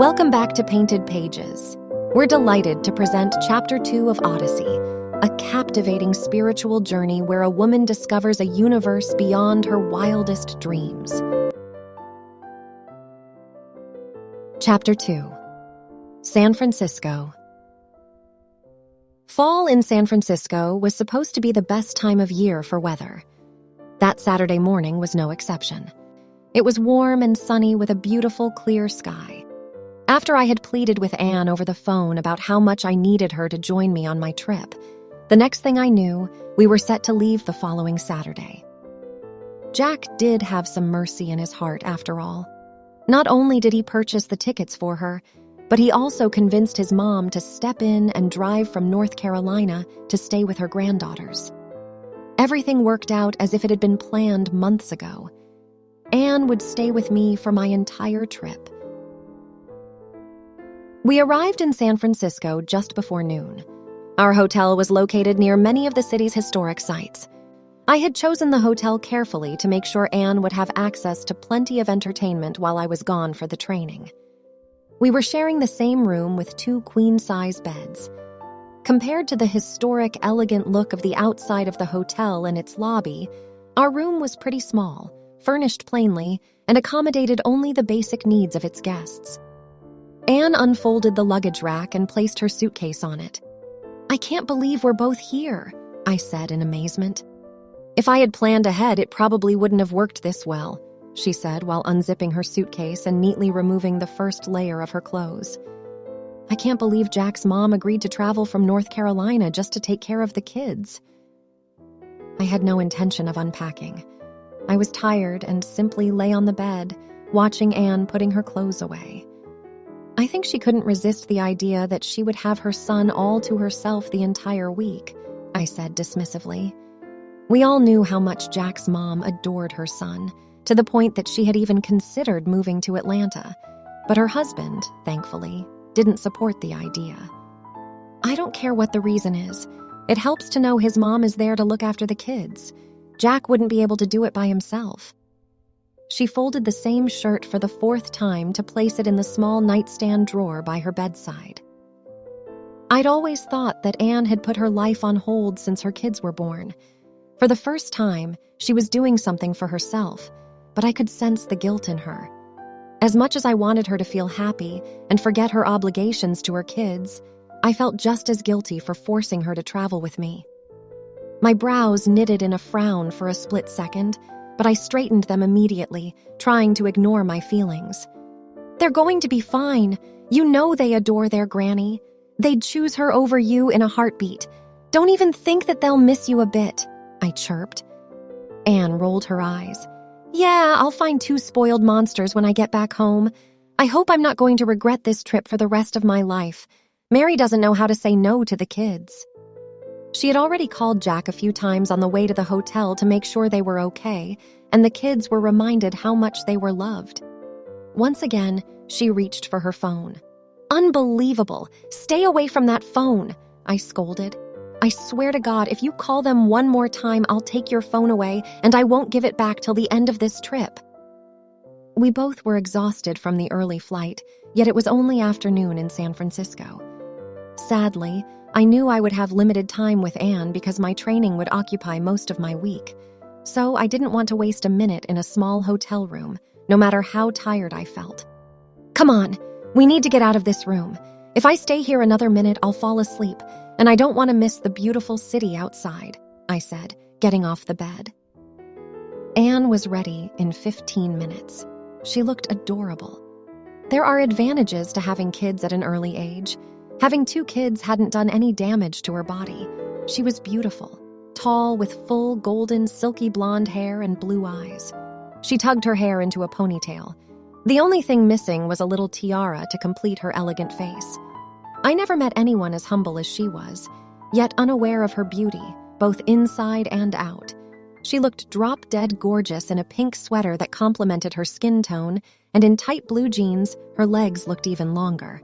Welcome back to Painted Pages. We're delighted to present Chapter 2 of Odyssey, a captivating spiritual journey where a woman discovers a universe beyond her wildest dreams. Chapter 2. San Francisco. Fall in San Francisco was supposed to be the best time of year for weather. That Saturday morning was no exception. It was warm and sunny with a beautiful, clear sky. After I had pleaded with Anne over the phone about how much I needed her to join me on my trip, the next thing I knew, we were set to leave the following Saturday. Jack did have some mercy in his heart, after all. Not only did he purchase the tickets for her, but he also convinced his mom to step in and drive from North Carolina to stay with her granddaughters. Everything worked out as if it had been planned months ago. Anne would stay with me for my entire trip. We arrived in San Francisco just before noon. Our hotel was located near many of the city's historic sites. I had chosen the hotel carefully to make sure Anne would have access to plenty of entertainment while I was gone for the training. We were sharing the same room with 2 queen-size beds. Compared to the historic, elegant look of the outside of the hotel and its lobby, our room was pretty small, furnished plainly, and accommodated only the basic needs of its guests. Anne unfolded the luggage rack and placed her suitcase on it. "I can't believe we're both here," I said in amazement. "If I had planned ahead, it probably wouldn't have worked this well," she said while unzipping her suitcase and neatly removing the first layer of her clothes. "I can't believe Jack's mom agreed to travel from North Carolina just to take care of the kids." I had no intention of unpacking. I was tired and simply lay on the bed, watching Anne putting her clothes away. I think she couldn't resist the idea that she would have her son all to herself the entire week, I said dismissively. We all knew how much Jack's mom adored her son, to the point that she had even considered moving to Atlanta. But her husband, thankfully, didn't support the idea. "I don't care what the reason is. It helps to know his mom is there to look after the kids. Jack wouldn't be able to do it by himself." She folded the same shirt for the 4th time to place it in the small nightstand drawer by her bedside. I'd always thought that Anne had put her life on hold since her kids were born. For the first time, she was doing something for herself, but I could sense the guilt in her. As much as I wanted her to feel happy and forget her obligations to her kids, I felt just as guilty for forcing her to travel with me. My brows knitted in a frown for a split second, but I straightened them immediately, trying to ignore my feelings. "They're going to be fine. You know they adore their granny. They'd choose her over you in a heartbeat. Don't even think that they'll miss you a bit," I chirped. Anne rolled her eyes. "Yeah, I'll find 2 spoiled monsters when I get back home. I hope I'm not going to regret this trip for the rest of my life. Mary doesn't know how to say no to the kids." She had already called Jack a few times on the way to the hotel to make sure they were okay, and the kids were reminded how much they were loved. Once again, she reached for her phone. "Unbelievable! Stay away from that phone," I scolded. "I swear to God, if you call them one more time, I'll take your phone away, and I won't give it back till the end of this trip." We both were exhausted from the early flight, yet it was only afternoon in San Francisco. Sadly, I knew I would have limited time with Anne because my training would occupy most of my week, so I didn't want to waste a minute in a small hotel room, no matter how tired I felt. "Come on, we need to get out of this room. If I stay here another minute, I'll fall asleep, and I don't want to miss the beautiful city outside," I said, getting off the bed. Anne was ready in 15 minutes. She looked adorable. There are advantages to having kids at an early age. Having 2 kids hadn't done any damage to her body. She was beautiful, tall with full golden silky blonde hair and blue eyes. She tugged her hair into a ponytail. The only thing missing was a little tiara to complete her elegant face. I never met anyone as humble as she was, yet unaware of her beauty, both inside and out. She looked drop-dead gorgeous in a pink sweater that complemented her skin tone, and in tight blue jeans, her legs looked even longer.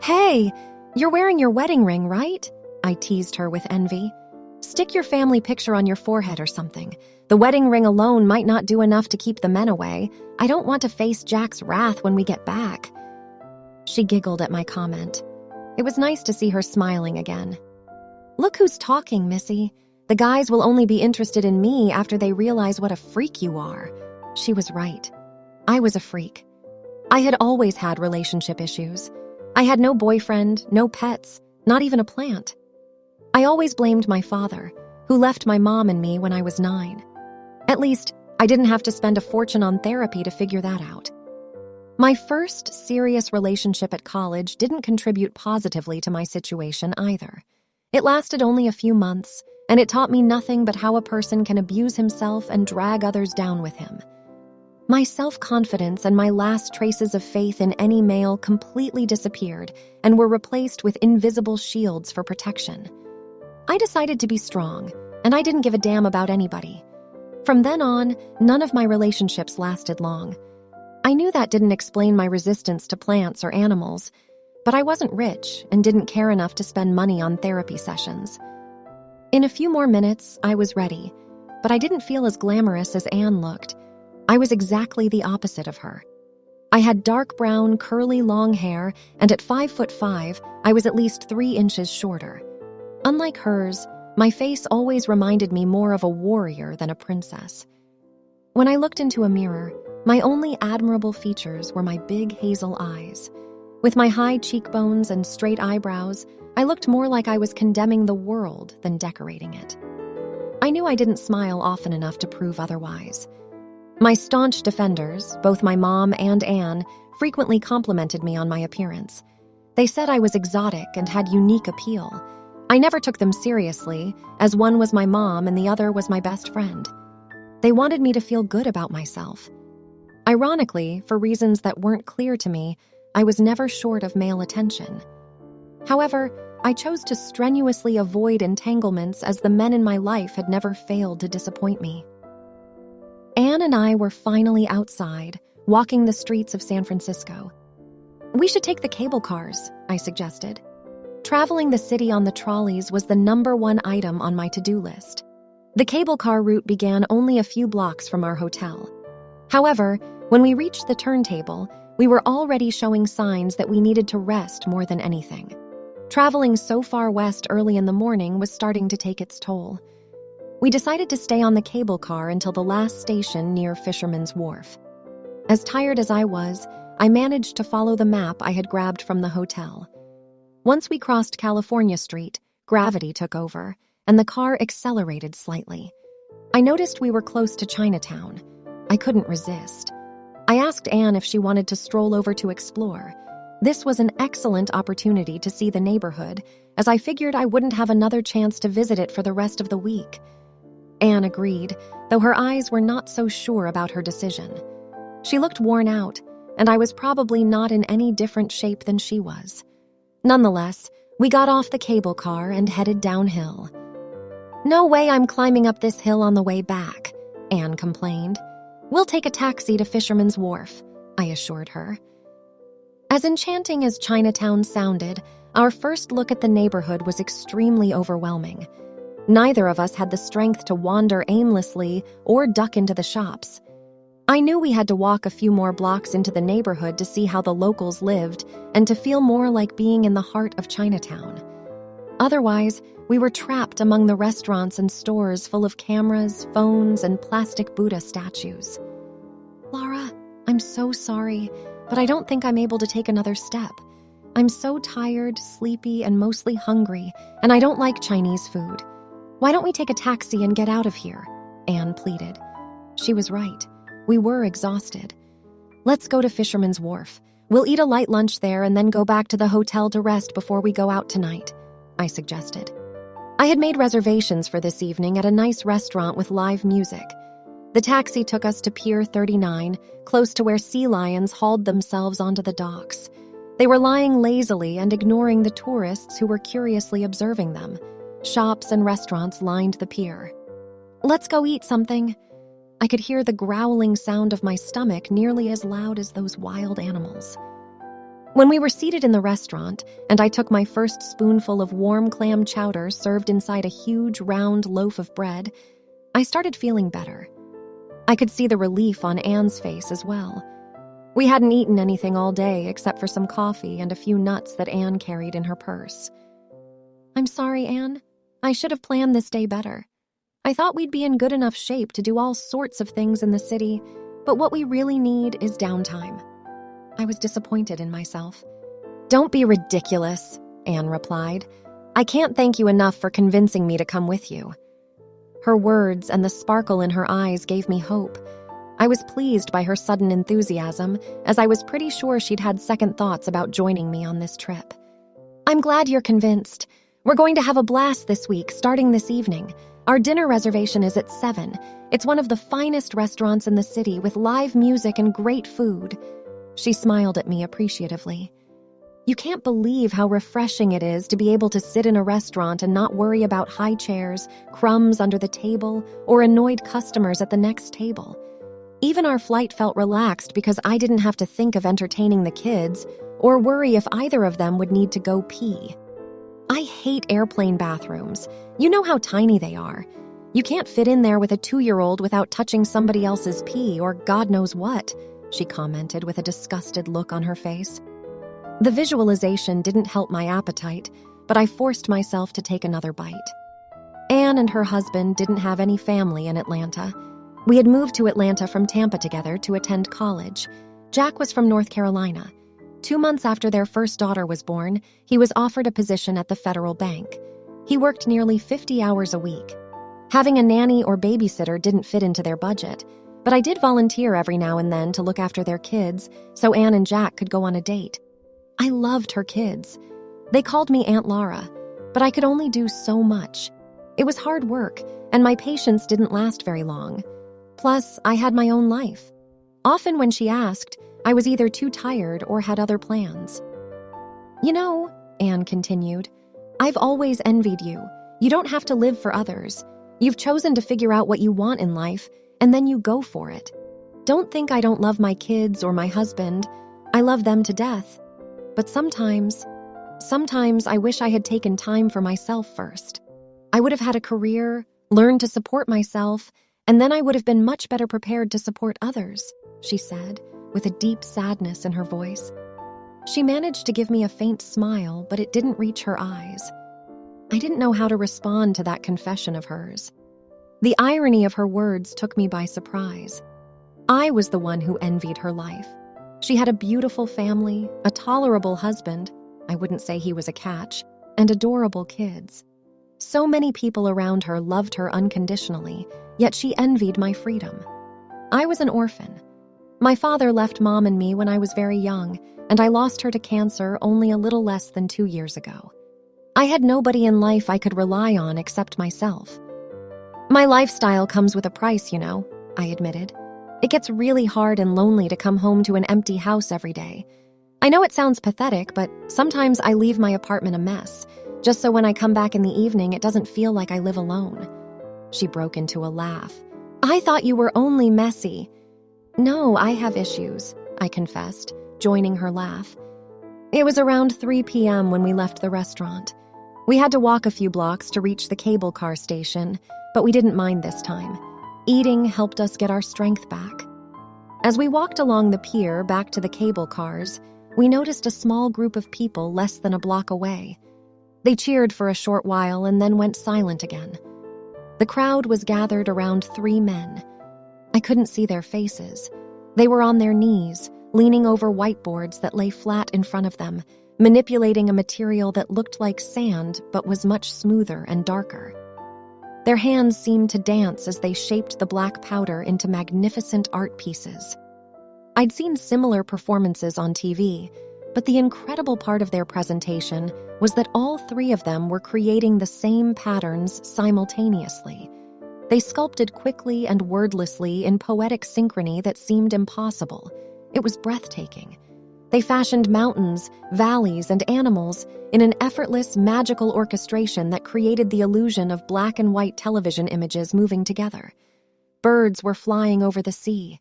"Hey, you're wearing your wedding ring, right?" I teased her with envy. "Stick your family picture on your forehead or something. The wedding ring alone might not do enough to keep the men away. I don't want to face Jack's wrath when we get back." She giggled at my comment. It was nice to see her smiling again. "Look who's talking, Missy. The guys will only be interested in me after they realize what a freak you are." She was right. I was a freak. I had always had relationship issues. I had no boyfriend, no pets, not even a plant. I always blamed my father, who left my mom and me when I was 9. At least, I didn't have to spend a fortune on therapy to figure that out. My first serious relationship at college didn't contribute positively to my situation either. It lasted only a few months, and it taught me nothing but how a person can abuse himself and drag others down with him. My self-confidence and my last traces of faith in any male completely disappeared and were replaced with invisible shields for protection. I decided to be strong, and I didn't give a damn about anybody. From then on, none of my relationships lasted long. I knew that didn't explain my resistance to plants or animals, but I wasn't rich and didn't care enough to spend money on therapy sessions. In a few more minutes, I was ready, but I didn't feel as glamorous as Anne looked. I was exactly the opposite of her. I had dark brown, curly, long hair, and at 5'5", I was at least 3 inches shorter. Unlike hers, my face always reminded me more of a warrior than a princess. When I looked into a mirror, my only admirable features were my big hazel eyes. With my high cheekbones and straight eyebrows, I looked more like I was condemning the world than decorating it. I knew I didn't smile often enough to prove otherwise. My staunch defenders, both my mom and Anne, frequently complimented me on my appearance. They said I was exotic and had unique appeal. I never took them seriously, as one was my mom and the other was my best friend. They wanted me to feel good about myself. Ironically, for reasons that weren't clear to me, I was never short of male attention. However, I chose to strenuously avoid entanglements as the men in my life had never failed to disappoint me. Anne and I were finally outside, walking the streets of San Francisco. "We should take the cable cars," I suggested. Traveling the city on the trolleys was the #1 item on my to-do list. The cable car route began only a few blocks from our hotel. However, when we reached the turntable, we were already showing signs that we needed to rest more than anything. Traveling so far west early in the morning was starting to take its toll. We decided to stay on the cable car until the last station near Fisherman's Wharf. As tired as I was, I managed to follow the map I had grabbed from the hotel. Once we crossed California Street, gravity took over, and the car accelerated slightly. I noticed we were close to Chinatown. I couldn't resist. I asked Anne if she wanted to stroll over to explore. This was an excellent opportunity to see the neighborhood, as I figured I wouldn't have another chance to visit it for the rest of the week. Anne agreed, though her eyes were not so sure about her decision. She looked worn out, and I was probably not in any different shape than she was. Nonetheless, we got off the cable car and headed downhill. "No way I'm climbing up this hill on the way back," Anne complained. "We'll take a taxi to Fisherman's Wharf," I assured her. As enchanting as Chinatown sounded, our first look at the neighborhood was extremely overwhelming. Neither of us had the strength to wander aimlessly or duck into the shops. I knew we had to walk a few more blocks into the neighborhood to see how the locals lived and to feel more like being in the heart of Chinatown. Otherwise, we were trapped among the restaurants and stores full of cameras, phones, and plastic Buddha statues. "Laura, I'm so sorry, but I don't think I'm able to take another step. I'm so tired, sleepy, and mostly hungry, and I don't like Chinese food. Why don't we take a taxi and get out of here?" Anne pleaded. She was right. We were exhausted. "Let's go to Fisherman's Wharf. We'll eat a light lunch there and then go back to the hotel to rest before we go out tonight," I suggested. I had made reservations for this evening at a nice restaurant with live music. The taxi took us to Pier 39, close to where sea lions hauled themselves onto the docks. They were lying lazily and ignoring the tourists who were curiously observing them. Shops and restaurants lined the pier. "Let's go eat something." I could hear the growling sound of my stomach nearly as loud as those wild animals. When we were seated in the restaurant, and I took my first spoonful of warm clam chowder served inside a huge, round loaf of bread, I started feeling better. I could see the relief on Anne's face as well. We hadn't eaten anything all day except for some coffee and a few nuts that Anne carried in her purse. "I'm sorry, Anne. I should have planned this day better. I thought we'd be in good enough shape to do all sorts of things in the city, but what we really need is downtime." I was disappointed in myself. "Don't be ridiculous," Anne replied. "I can't thank you enough for convincing me to come with you." Her words and the sparkle in her eyes gave me hope. I was pleased by her sudden enthusiasm, as I was pretty sure she'd had second thoughts about joining me on this trip. "I'm glad you're convinced. We're going to have a blast this week, starting this evening. Our dinner reservation is at 7. It's one of the finest restaurants in the city with live music and great food." She smiled at me appreciatively. "You can't believe how refreshing it is to be able to sit in a restaurant and not worry about high chairs, crumbs under the table, or annoyed customers at the next table. Even our flight felt relaxed because I didn't have to think of entertaining the kids or worry if either of them would need to go pee. I hate airplane bathrooms. You know how tiny they are. You can't fit in there with a 2-year-old without touching somebody else's pee or God knows what," she commented with a disgusted look on her face. The visualization didn't help my appetite, but I forced myself to take another bite. Anne and her husband didn't have any family in Atlanta. We had moved to Atlanta from Tampa together to attend college. Jack was from North Carolina. 2 months after their first daughter was born, he was offered a position at the federal bank. He worked nearly 50 hours a week. Having a nanny or babysitter didn't fit into their budget, but I did volunteer every now and then to look after their kids so Anne and Jack could go on a date. I loved her kids. They called me Aunt Laura, but I could only do so much. It was hard work, and my patience didn't last very long. Plus, I had my own life. Often when she asked, I was either too tired or had other plans. "You know," Anne continued, "I've always envied you. You don't have to live for others. You've chosen to figure out what you want in life, and then you go for it. Don't think I don't love my kids or my husband. I love them to death. But sometimes I wish I had taken time for myself first. I would have had a career, learned to support myself, and then I would have been much better prepared to support others," she said, with a deep sadness in her voice. She managed to give me a faint smile, but it didn't reach her eyes. I didn't know how to respond to that confession of hers. The irony of her words took me by surprise. I was the one who envied her life. She had a beautiful family, a tolerable husband, I wouldn't say he was a catch, and adorable kids. So many people around her loved her unconditionally, yet she envied my freedom. I was an orphan. My father left Mom and me when I was very young, and I lost her to cancer only a little less than 2 years ago. I had nobody in life I could rely on except myself. "My lifestyle comes with a price, you know," I admitted. "It gets really hard and lonely to come home to an empty house every day. I know it sounds pathetic, but sometimes I leave my apartment a mess, just so when I come back in the evening it doesn't feel like I live alone." She broke into a laugh. "I thought you were only messy." "No, I have issues," I confessed, joining her laugh. It was around 3 p.m. when we left the restaurant. We had to walk a few blocks to reach the cable car station, but we didn't mind this time. Eating helped us get our strength back. As we walked along the pier back to the cable cars, we noticed a small group of people less than a block away. They cheered for a short while and then went silent again. The crowd was gathered around 3 men. I couldn't see their faces. They were on their knees, leaning over whiteboards that lay flat in front of them, manipulating a material that looked like sand but was much smoother and darker. Their hands seemed to dance as they shaped the black powder into magnificent art pieces. I'd seen similar performances on TV, but the incredible part of their presentation was that all 3 of them were creating the same patterns simultaneously. They sculpted quickly and wordlessly in poetic synchrony that seemed impossible. It was breathtaking. They fashioned mountains, valleys, and animals in an effortless, magical orchestration that created the illusion of black and white television images moving together. Birds were flying over the sea.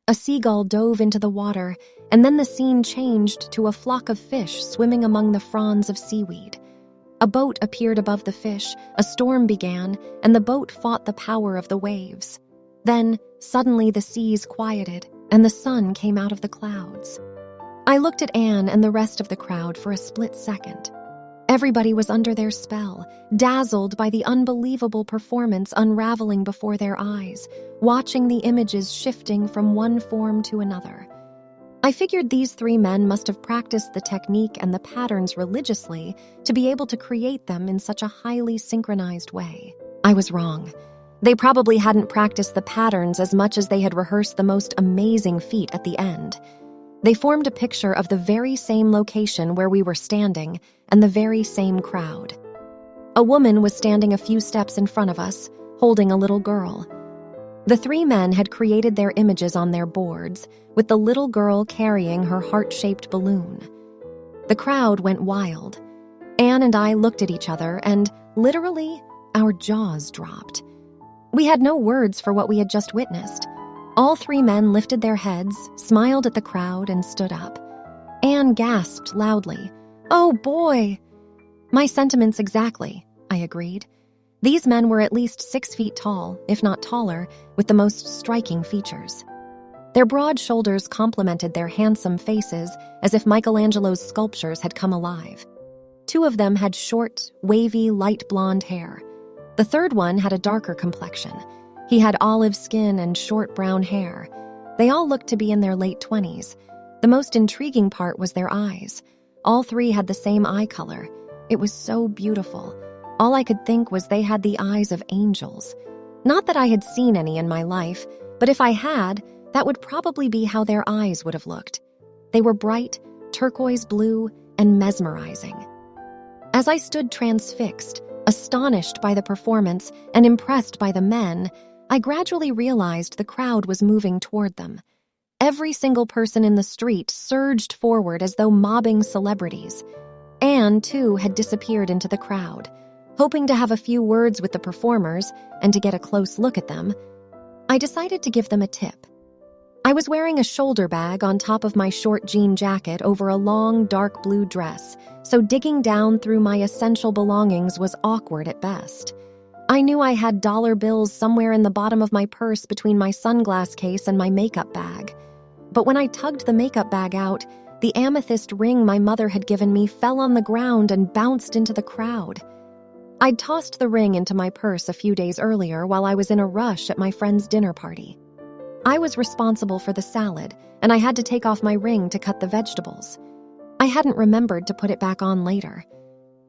A seagull dove into the water, and then the scene changed to a flock of fish swimming among the fronds of seaweed. A boat appeared above the fish, a storm began, and the boat fought the power of the waves. Then, suddenly the seas quieted, and the sun came out of the clouds. I looked at Anne and the rest of the crowd for a split second. Everybody was under their spell, dazzled by the unbelievable performance unraveling before their eyes, watching the images shifting from one form to another. I figured these 3 men must have practiced the technique and the patterns religiously to be able to create them in such a highly synchronized way. I was wrong. They probably hadn't practiced the patterns as much as they had rehearsed the most amazing feat at the end. They formed a picture of the very same location where we were standing and the very same crowd. A woman was standing a few steps in front of us, holding a little girl. The 3 men had created their images on their boards, with the little girl carrying her heart-shaped balloon. The crowd went wild. Anne and I looked at each other and, literally, our jaws dropped. We had no words for what we had just witnessed. All 3 men lifted their heads, smiled at the crowd, and stood up. Anne gasped loudly, "Oh boy!" "My sentiments exactly," I agreed. These men were at least 6 feet tall, if not taller, with the most striking features. Their broad shoulders complemented their handsome faces as if Michelangelo's sculptures had come alive. 2 of them had short, wavy, light blonde hair. The third one had a darker complexion. He had olive skin and short brown hair. They all looked to be in their late 20s. The most intriguing part was their eyes. All 3 had the same eye color. It was so beautiful. All I could think was they had the eyes of angels. Not that I had seen any in my life, but if I had, that would probably be how their eyes would have looked. They were bright, turquoise blue, and mesmerizing. As I stood transfixed, astonished by the performance and impressed by the men, I gradually realized the crowd was moving toward them. Every single person in the street surged forward as though mobbing celebrities. Anne, too, had disappeared into the crowd. Hoping to have a few words with the performers and to get a close look at them, I decided to give them a tip. I was wearing a shoulder bag on top of my short jean jacket over a long, dark blue dress, so digging down through my essential belongings was awkward at best. I knew I had dollar bills somewhere in the bottom of my purse between my sunglass case and my makeup bag. But when I tugged the makeup bag out, the amethyst ring my mother had given me fell on the ground and bounced into the crowd. I'd tossed the ring into my purse a few days earlier while I was in a rush at my friend's dinner party. I was responsible for the salad, and I had to take off my ring to cut the vegetables. I hadn't remembered to put it back on later.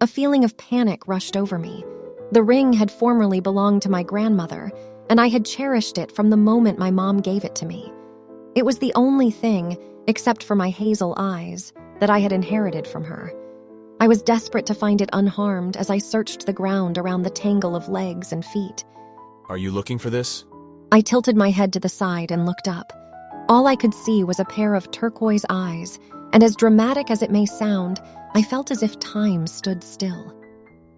A feeling of panic rushed over me. The ring had formerly belonged to my grandmother, and I had cherished it from the moment my mom gave it to me. It was the only thing, except for my hazel eyes, that I had inherited from her. I was desperate to find it unharmed as I searched the ground around the tangle of legs and feet. Are you looking for this? I tilted my head to the side and looked up. All I could see was a pair of turquoise eyes, and as dramatic as it may sound, I felt as if time stood still.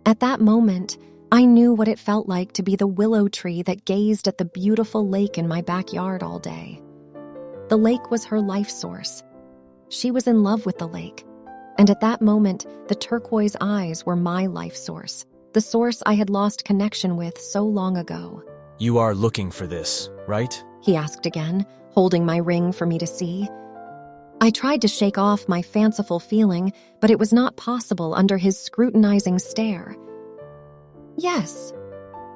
At that moment, I knew what it felt like to be the willow tree that gazed at the beautiful lake in my backyard all day. The lake was her life source. She was in love with the lake. And at that moment, the turquoise eyes were my life source, the source I had lost connection with so long ago. You are looking for this, right? He asked again, holding my ring for me to see. I tried to shake off my fanciful feeling, but it was not possible under his scrutinizing stare. Yes,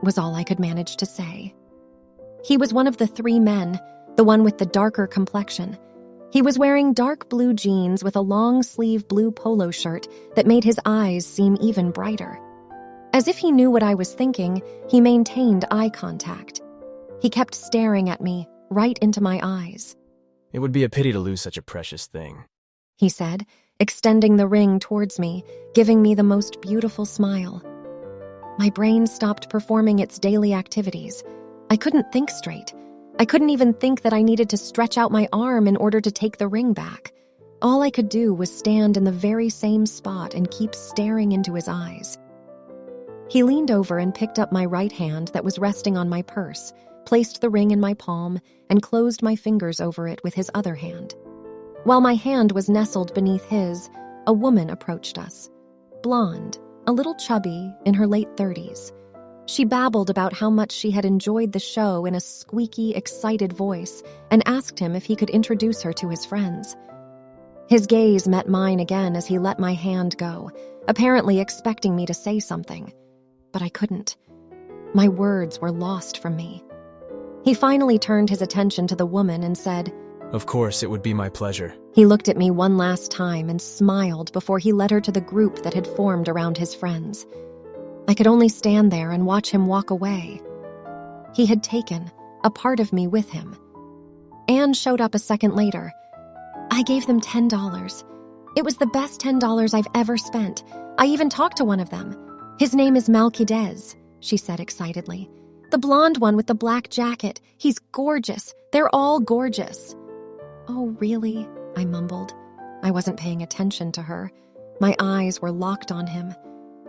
was all I could manage to say. He was one of the 3 men, the one with the darker complexion. He was wearing dark blue jeans with a long-sleeve blue polo shirt that made his eyes seem even brighter. As if he knew what I was thinking, he maintained eye contact. He kept staring at me, right into my eyes. It would be a pity to lose such a precious thing, he said, extending the ring towards me, giving me the most beautiful smile. My brain stopped performing its daily activities. I couldn't think straight. I couldn't even think that I needed to stretch out my arm in order to take the ring back. All I could do was stand in the very same spot and keep staring into his eyes. He leaned over and picked up my right hand that was resting on my purse, placed the ring in my palm, and closed my fingers over it with his other hand. While my hand was nestled beneath his, a woman approached us. Blonde, a little chubby, in her late 30s. She babbled about how much she had enjoyed the show in a squeaky, excited voice and asked him if he could introduce her to his friends. His gaze met mine again as he let my hand go, apparently expecting me to say something. But I couldn't. My words were lost from me. He finally turned his attention to the woman and said, Of course, it would be my pleasure. He looked at me one last time and smiled before he led her to the group that had formed around his friends. I could only stand there and watch him walk away. He had taken a part of me with him. Anne showed up a second later. I gave them $10. It was the best $10 I've ever spent. I even talked to one of them. His name is Malquidez, she said excitedly. The blonde one with the black jacket. He's gorgeous. They're all gorgeous. Oh, really? I mumbled. I wasn't paying attention to her. My eyes were locked on him.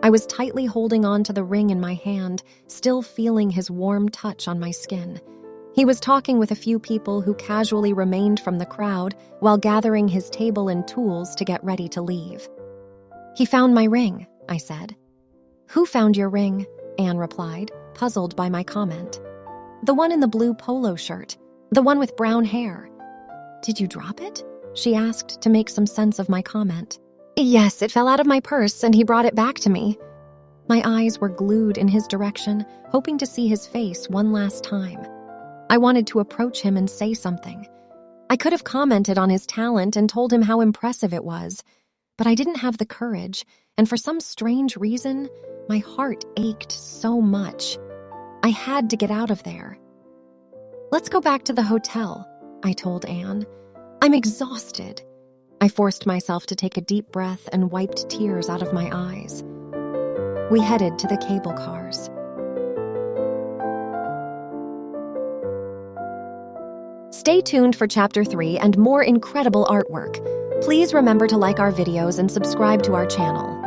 I was tightly holding on to the ring in my hand, still feeling his warm touch on my skin. He was talking with a few people who casually remained from the crowd while gathering his table and tools to get ready to leave. He found my ring, I said. Who found your ring? Anne replied, puzzled by my comment. The one in the blue polo shirt. The one with brown hair. Did you drop it? She asked to make some sense of my comment. Yes, it fell out of my purse and he brought it back to me. My eyes were glued in his direction, hoping to see his face one last time. I wanted to approach him and say something. I could have commented on his talent and told him how impressive it was, but I didn't have the courage, and for some strange reason, my heart ached so much. I had to get out of there. Let's go back to the hotel, I told Anne. I'm exhausted. I forced myself to take a deep breath and wiped tears out of my eyes. We headed to the cable cars. Stay tuned for Chapter 3 and more incredible artwork. Please remember to like our videos and subscribe to our channel.